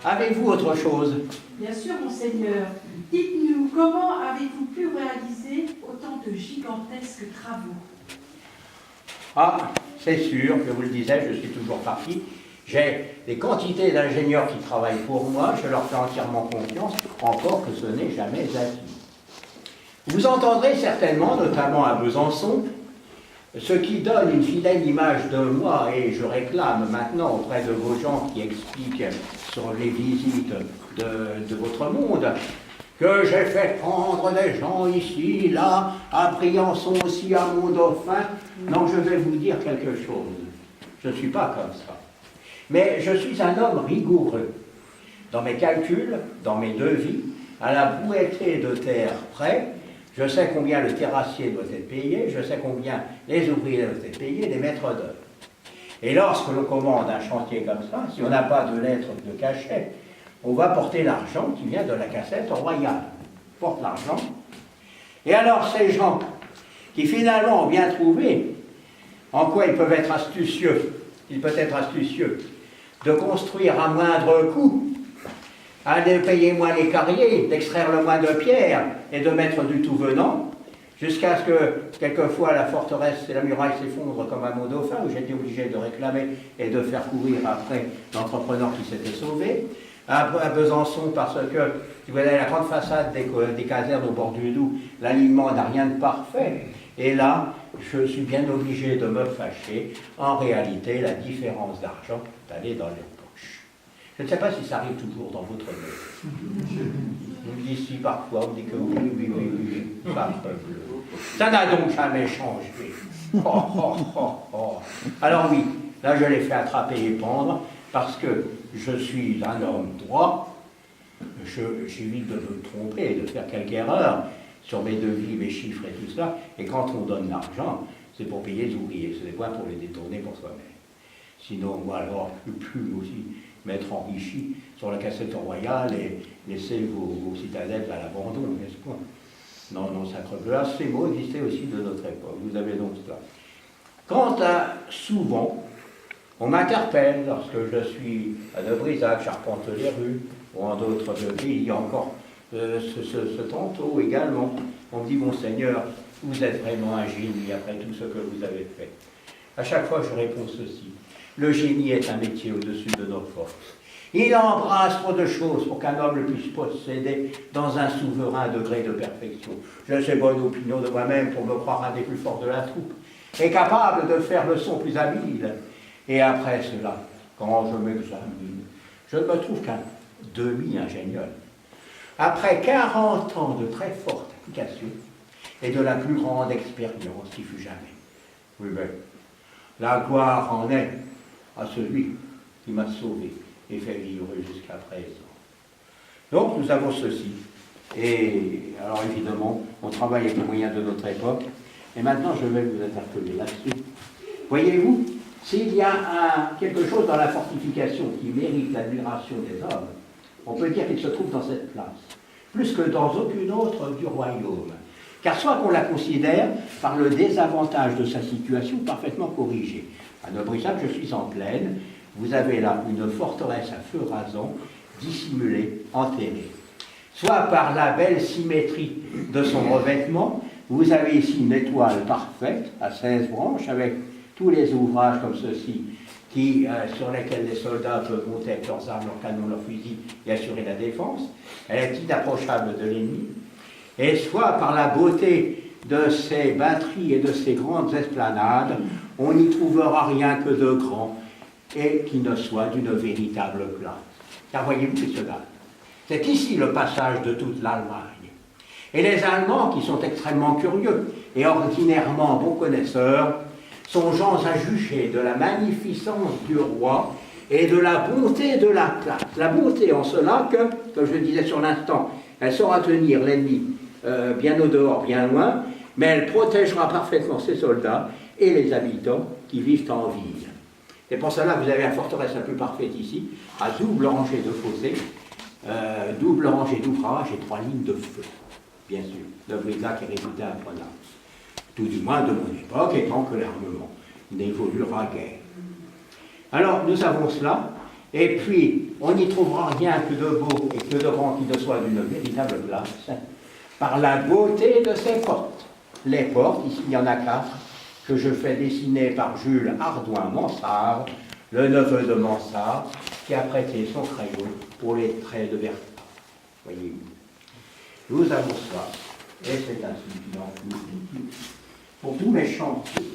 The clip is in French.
Avez-vous autre chose? Bien sûr, monseigneur. Dites-nous, comment avez-vous pu réaliser autant de gigantesques travaux? Ah, c'est sûr, je vous le disais, je suis toujours parti. J'ai des quantités d'ingénieurs qui travaillent pour moi, je leur fais entièrement confiance, encore que ce n'est jamais acquis. Vous entendrez certainement, notamment à Besançon, ce qui donne une fidèle image de moi, et je réclame maintenant auprès de vos gens qui expliquent sur les visites de votre monde, que j'ai fait prendre des gens ici, là, à Briançon aussi, à Mont-Dauphin. Non, je vais vous dire quelque chose. Je ne suis pas comme ça. Mais je suis un homme rigoureux. Dans mes calculs, dans mes devis, à la bouetée de terre près, je sais combien le terrassier doit être payé, je sais combien les ouvriers doivent être payés, les maîtres d'œuvre. Et lorsque l'on commande un chantier comme ça, si on n'a pas de lettre de cachet, on va porter l'argent qui vient de la cassette royale. On porte l'argent. Et alors ces gens qui finalement ont bien trouvé en quoi ils peuvent être astucieux, il peut être astucieux, de construire à moindre coût, de payer moins les carriers, d'extraire le moins de pierres et de mettre du tout venant, jusqu'à ce que, quelquefois, la forteresse et la muraille s'effondrent comme à Mont-Dauphin, où j'étais obligé de réclamer et de faire courir après l'entrepreneur qui s'était sauvé. À Besançon, parce que, si vous avez la grande façade des casernes au bord du Doubs, l'alignement n'a rien de parfait. Et là, je suis bien obligé de me fâcher. En réalité, la différence d'argent est allée dans les poches. Je ne sais pas si ça arrive toujours dans votre maison. On me dit si parfois, on me dit que oui, parfait. Ça n'a donc jamais changé. Oh. Alors oui, là je l'ai fait attraper et pendre, parce que je suis un homme droit, j'évite de me tromper, de faire quelque erreur sur mes devis, mes chiffres et tout cela, et quand on donne l'argent, c'est pour payer les ouvriers, ce n'est pas pour les détourner pour soi-même. Sinon, moi alors, je ne peux plus aussi m'être enrichi sur la cassette royale et laisser vos citadelles à l'abandon, n'est-ce pas? Non, sacre bleu, ces mots existaient aussi de notre époque, vous avez donc cela. Quant à souvent, on m'interpelle lorsque je suis à De Brisac, j'arpente les rues, ou en d'autres pays, il y a encore ce tantôt également. On me dit, Monseigneur, vous êtes vraiment un génie après tout ce que vous avez fait. À chaque fois, je réponds ceci. Le génie est un métier au-dessus de nos forces. Il embrasse trop de choses pour qu'un homme le puisse posséder dans un souverain degré de perfection. J'ai assez bonne opinion de moi-même pour me croire un des plus forts de la troupe, et capable de faire le son plus habile. Et après cela, quand je m'examine, je ne me trouve qu'un demi-ingénieur. Après 40 ans de très forte application et de la plus grande expérience qui fut jamais. Oui, mais la gloire en est à celui qui m'a sauvé et fait vivre jusqu'à présent. Donc nous avons ceci. Et alors évidemment, on travaille avec les moyens de notre époque. Et maintenant, je vais vous interpeller là-dessus. Voyez-vous, s'il y a quelque chose dans la fortification qui mérite l'admiration des hommes, on peut dire qu'il se trouve dans cette place, plus que dans aucune autre du royaume. Car soit qu'on la considère par le désavantage de sa situation parfaitement corrigée. À Neubrissac, je suis en plaine, vous avez là une forteresse à feu rasant, dissimulée, enterrée. Soit par la belle symétrie de son revêtement, vous avez ici une étoile parfaite, à 16 branches, avec tous les ouvrages comme ceci, sur lesquels les soldats peuvent monter avec leurs armes, leurs canons, leurs fusils et assurer la défense. Elle est inapprochable de l'ennemi. Et soit par la beauté de ces batteries et de ces grandes esplanades, on n'y trouvera rien que de grand et qui ne soit d'une véritable classe. Car voyez-vous, c'est cela. C'est ici le passage de toute l'Allemagne. Et les Allemands, qui sont extrêmement curieux et ordinairement bons connaisseurs, sont gens à juger de la magnificence du roi et de la bonté de la place. La bonté en cela que, comme je le disais sur l'instant, elle saura tenir l'ennemi bien au dehors, bien loin, mais elle protégera parfaitement ses soldats et les habitants qui vivent en ville. Et pour cela, vous avez la forteresse la plus parfaite ici, à double rangée de fossés, double rangée d'ouvrages et 3 lignes de feu, bien sûr. Le Brisac est réputé imprenable. Tout du moins de mon époque, étant que l'armement n'évoluera guère. Alors, nous avons cela, Et puis, on n'y trouvera rien que de beau et que de grand qui ne soit d'une véritable place, par la beauté de ses portes. Les portes, ici il y en a 4, que je fais dessiner par Jules Ardouin-Mansart, le neveu de Mansart, qui a prêté son crayon pour les traits de Bertha. Voyez-vous. Nous avons ça, et c'est ainsi qu'il en fut pour tous mes chantiers.